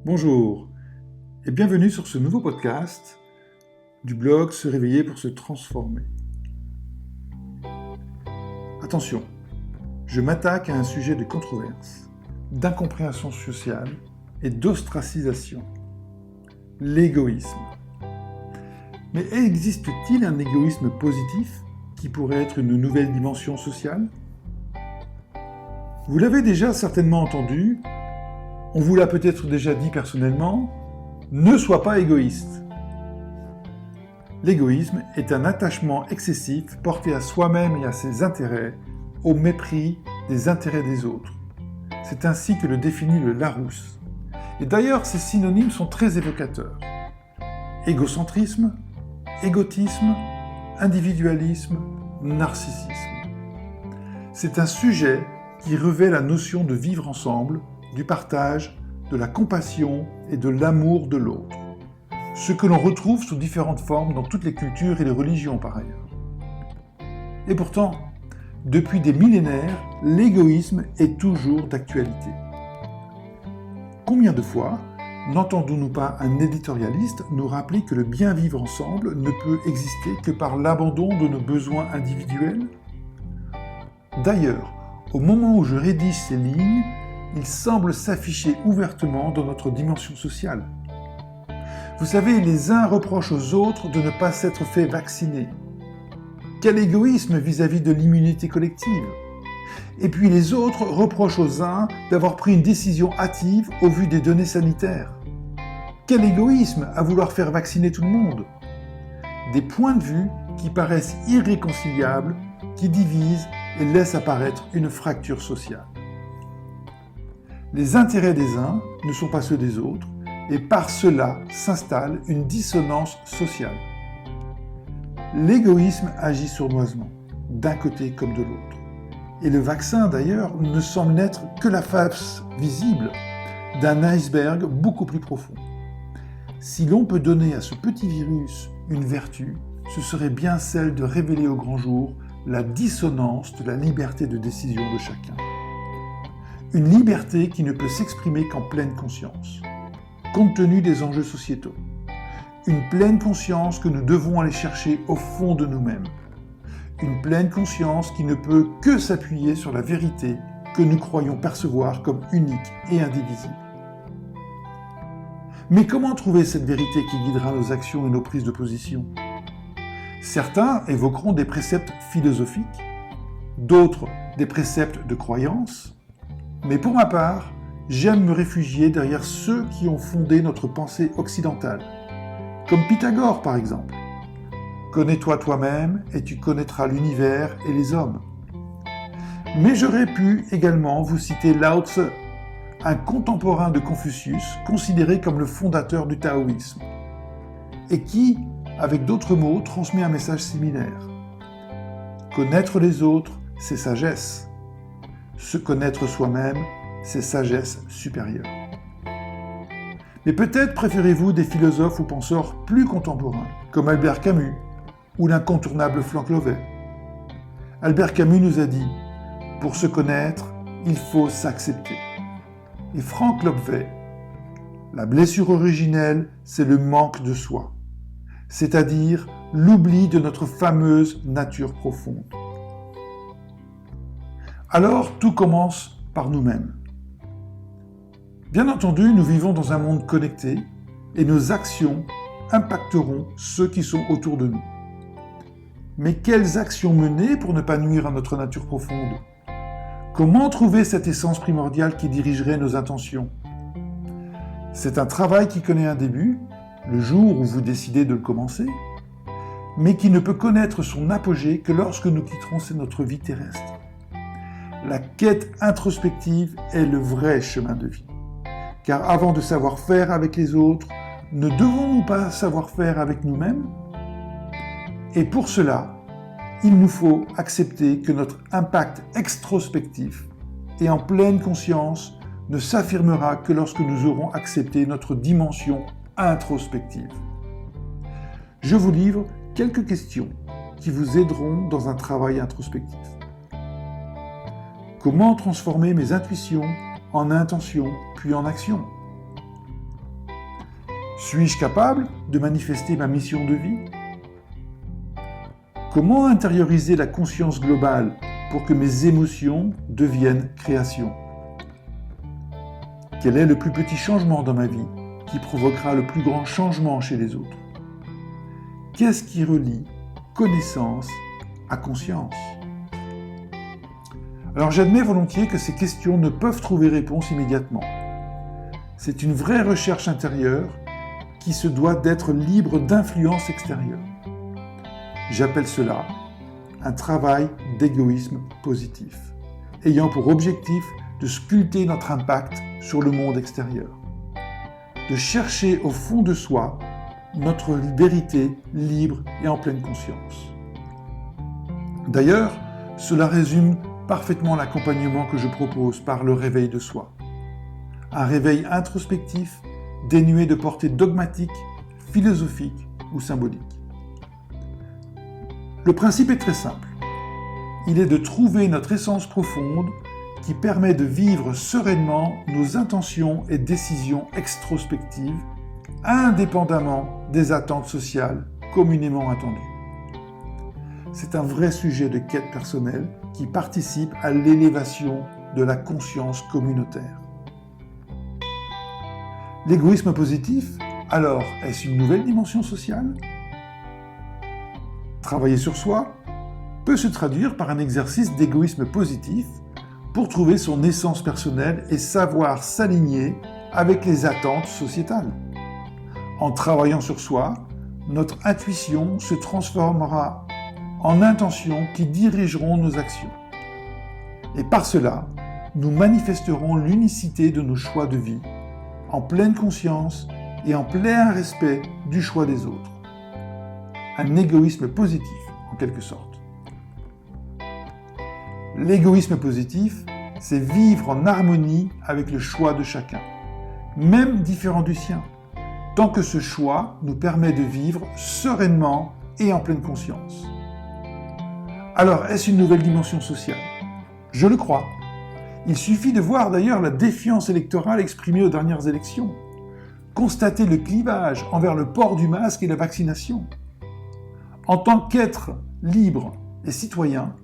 Bonjour et bienvenue sur ce nouveau podcast du blog Se réveiller pour se transformer. Attention, je m'attaque à un sujet de controverse, d'incompréhension sociale et d'ostracisation. L'égoïsme. Mais existe-t-il un égoïsme positif qui pourrait être une nouvelle dimension sociale ? Vous l'avez déjà certainement entendu, on vous l'a peut-être déjà dit personnellement, ne sois pas égoïste. L'égoïsme est un attachement excessif porté à soi-même et à ses intérêts, au mépris des intérêts des autres. C'est ainsi que le définit le Larousse. Et d'ailleurs, ces synonymes sont très évocateurs. Égocentrisme, égotisme, individualisme, narcissisme. C'est un sujet qui revêt la notion de vivre ensemble, du partage, de la compassion et de l'amour de l'autre. Ce que l'on retrouve sous différentes formes dans toutes les cultures et les religions par ailleurs. Et pourtant, depuis des millénaires, l'égoïsme est toujours d'actualité. Combien de fois n'entendons-nous pas un éditorialiste nous rappeler que le bien vivre ensemble ne peut exister que par l'abandon de nos besoins individuels ? D'ailleurs, au moment où je rédige ces lignes, il semble s'afficher ouvertement dans notre dimension sociale. Vous savez, les uns reprochent aux autres de ne pas s'être fait vacciner. Quel égoïsme vis-à-vis de l'immunité collective. Et puis les autres reprochent aux uns d'avoir pris une décision hâtive au vu des données sanitaires. Quel égoïsme à vouloir faire vacciner tout le monde. Des points de vue qui paraissent irréconciliables, qui divisent et laissent apparaître une fracture sociale. Les intérêts des uns ne sont pas ceux des autres, et par cela s'installe une dissonance sociale. L'égoïsme agit sournoisement, d'un côté comme de l'autre. Et le vaccin, d'ailleurs, ne semble n'être que la face visible d'un iceberg beaucoup plus profond. Si l'on peut donner à ce petit virus une vertu, ce serait bien celle de révéler au grand jour la dissonance de la liberté de décision de chacun. Une liberté qui ne peut s'exprimer qu'en pleine conscience, compte tenu des enjeux sociétaux. Une pleine conscience que nous devons aller chercher au fond de nous-mêmes. Une pleine conscience qui ne peut que s'appuyer sur la vérité que nous croyons percevoir comme unique et indivisible. Mais comment trouver cette vérité qui guidera nos actions et nos prises de position ? Certains évoqueront des préceptes philosophiques, d'autres des préceptes de croyance, mais pour ma part, j'aime me réfugier derrière ceux qui ont fondé notre pensée occidentale, comme Pythagore par exemple. Connais-toi toi-même et tu connaîtras l'univers et les hommes. Mais j'aurais pu également vous citer Lao Tse, un contemporain de Confucius considéré comme le fondateur du taoïsme, et qui, avec d'autres mots, transmet un message similaire. Connaître les autres, c'est sagesse. Se connaître soi-même, c'est sagesse supérieure. Mais peut-être préférez-vous des philosophes ou penseurs plus contemporains, comme Albert Camus ou l'incontournable Frank Lovett. Albert Camus nous a dit « Pour se connaître, il faut s'accepter ». Et Frank Lovett, la blessure originelle, c'est le manque de soi, c'est-à-dire l'oubli de notre fameuse nature profonde. Alors, tout commence par nous-mêmes. Bien entendu, nous vivons dans un monde connecté et nos actions impacteront ceux qui sont autour de nous. Mais quelles actions mener pour ne pas nuire à notre nature profonde ? Comment trouver cette essence primordiale qui dirigerait nos intentions ? C'est un travail qui connaît un début, le jour où vous décidez de le commencer, mais qui ne peut connaître son apogée que lorsque nous quitterons notre vie terrestre. La quête introspective est le vrai chemin de vie. Car avant de savoir faire avec les autres, ne devons-nous pas savoir faire avec nous-mêmes ? Et pour cela, il nous faut accepter que notre impact extrospectif et en pleine conscience ne s'affirmera que lorsque nous aurons accepté notre dimension introspective. Je vous livre quelques questions qui vous aideront dans un travail introspectif. Comment transformer mes intuitions en intentions puis en actions ? Suis-je capable de manifester ma mission de vie? Comment intérioriser la conscience globale pour que mes émotions deviennent création? Quel est le plus petit changement dans ma vie qui provoquera le plus grand changement chez les autres? Qu'est-ce qui relie connaissance à conscience? Alors j'admets volontiers que ces questions ne peuvent trouver réponse immédiatement. C'est une vraie recherche intérieure qui se doit d'être libre d'influence extérieure. J'appelle cela un travail d'égoïsme positif, ayant pour objectif de sculpter notre impact sur le monde extérieur, de chercher au fond de soi notre vérité libre et en pleine conscience. D'ailleurs, cela résume parfaitement l'accompagnement que je propose par le réveil de soi. Un réveil introspectif, dénué de portée dogmatique, philosophique ou symbolique. Le principe est très simple. Il est de trouver notre essence profonde qui permet de vivre sereinement nos intentions et décisions extrospectives, indépendamment des attentes sociales communément attendues. C'est un vrai sujet de quête personnelle qui participe à l'élévation de la conscience communautaire. L'égoïsme positif, alors, est-ce une nouvelle dimension sociale? Travailler sur soi peut se traduire par un exercice d'égoïsme positif pour trouver son essence personnelle et savoir s'aligner avec les attentes sociétales. En travaillant sur soi, notre intuition se transformera en intentions qui dirigeront nos actions. Et par cela, nous manifesterons l'unicité de nos choix de vie, en pleine conscience et en plein respect du choix des autres. Un égoïsme positif, en quelque sorte. L'égoïsme positif, c'est vivre en harmonie avec le choix de chacun, même différent du sien, tant que ce choix nous permet de vivre sereinement et en pleine conscience. Alors, est-ce une nouvelle dimension sociale? Je le crois. Il suffit de voir d'ailleurs la défiance électorale exprimée aux dernières élections, constater le clivage envers le port du masque et la vaccination. En tant qu'êtres libres et citoyens,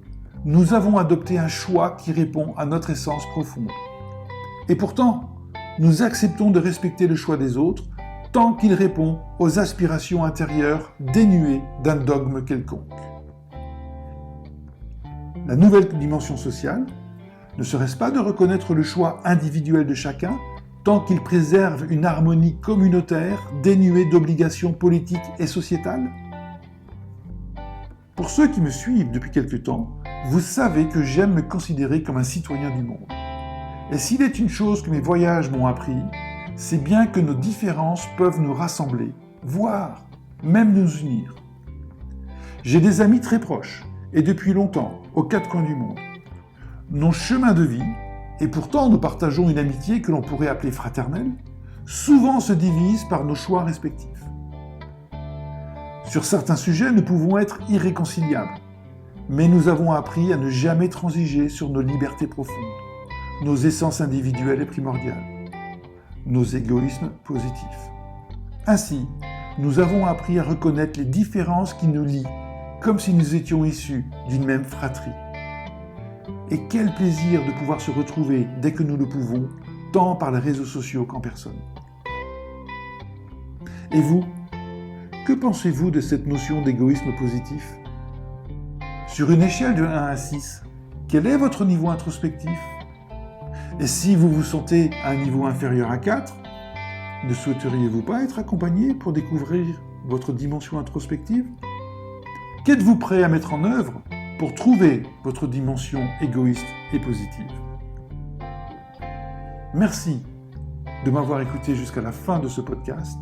nous avons adopté un choix qui répond à notre essence profonde. Et pourtant, nous acceptons de respecter le choix des autres tant qu'il répond aux aspirations intérieures dénuées d'un dogme quelconque. La nouvelle dimension sociale ne serait-ce pas de reconnaître le choix individuel de chacun tant qu'il préserve une harmonie communautaire dénuée d'obligations politiques et sociétales? Pour ceux qui me suivent depuis quelque temps, vous savez que j'aime me considérer comme un citoyen du monde. Et s'il est une chose que mes voyages m'ont appris, c'est bien que nos différences peuvent nous rassembler, voire même nous unir. J'ai des amis très proches, et depuis longtemps, aux quatre coins du monde. Nos chemins de vie, et pourtant nous partageons une amitié que l'on pourrait appeler fraternelle, souvent se divisent par nos choix respectifs. Sur certains sujets, nous pouvons être irréconciliables, mais nous avons appris à ne jamais transiger sur nos libertés profondes, nos essences individuelles et primordiales, nos égoïsmes positifs. Ainsi, nous avons appris à reconnaître les différences qui nous lient, comme si nous étions issus d'une même fratrie. Et quel plaisir de pouvoir se retrouver dès que nous le pouvons, tant par les réseaux sociaux qu'en personne. Et vous, que pensez-vous de cette notion d'égoïsme positif? Sur une échelle de 1 à 6, quel est votre niveau introspectif? Et si vous vous sentez à un niveau inférieur à 4, ne souhaiteriez-vous pas être accompagné pour découvrir votre dimension introspective? Qu'êtes-vous prêt à mettre en œuvre pour trouver votre dimension égoïste et positive? Merci de m'avoir écouté jusqu'à la fin de ce podcast.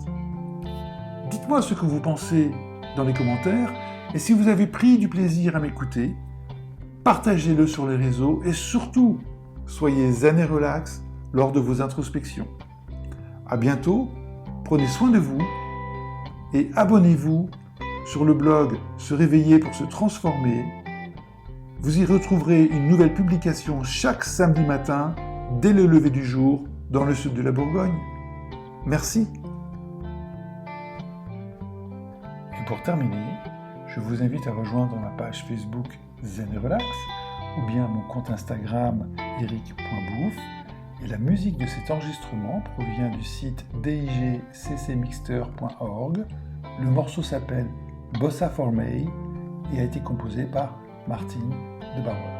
Dites-moi ce que vous pensez dans les commentaires et si vous avez pris du plaisir à m'écouter, partagez-le sur les réseaux et surtout, soyez zen et relax lors de vos introspections. À bientôt, prenez soin de vous et abonnez-vous sur le blog Se réveiller pour se transformer. Vous y retrouverez une nouvelle publication chaque samedi matin dès le lever du jour dans le sud de la Bourgogne. Merci. Et pour terminer, je vous invite à rejoindre ma page Facebook Zen et Relax ou bien mon compte Instagram eric.bouffe. Et la musique de cet enregistrement provient du site digccmixter.org. Le morceau s'appelle Bossa for May et a été composé par Martine de Barrois.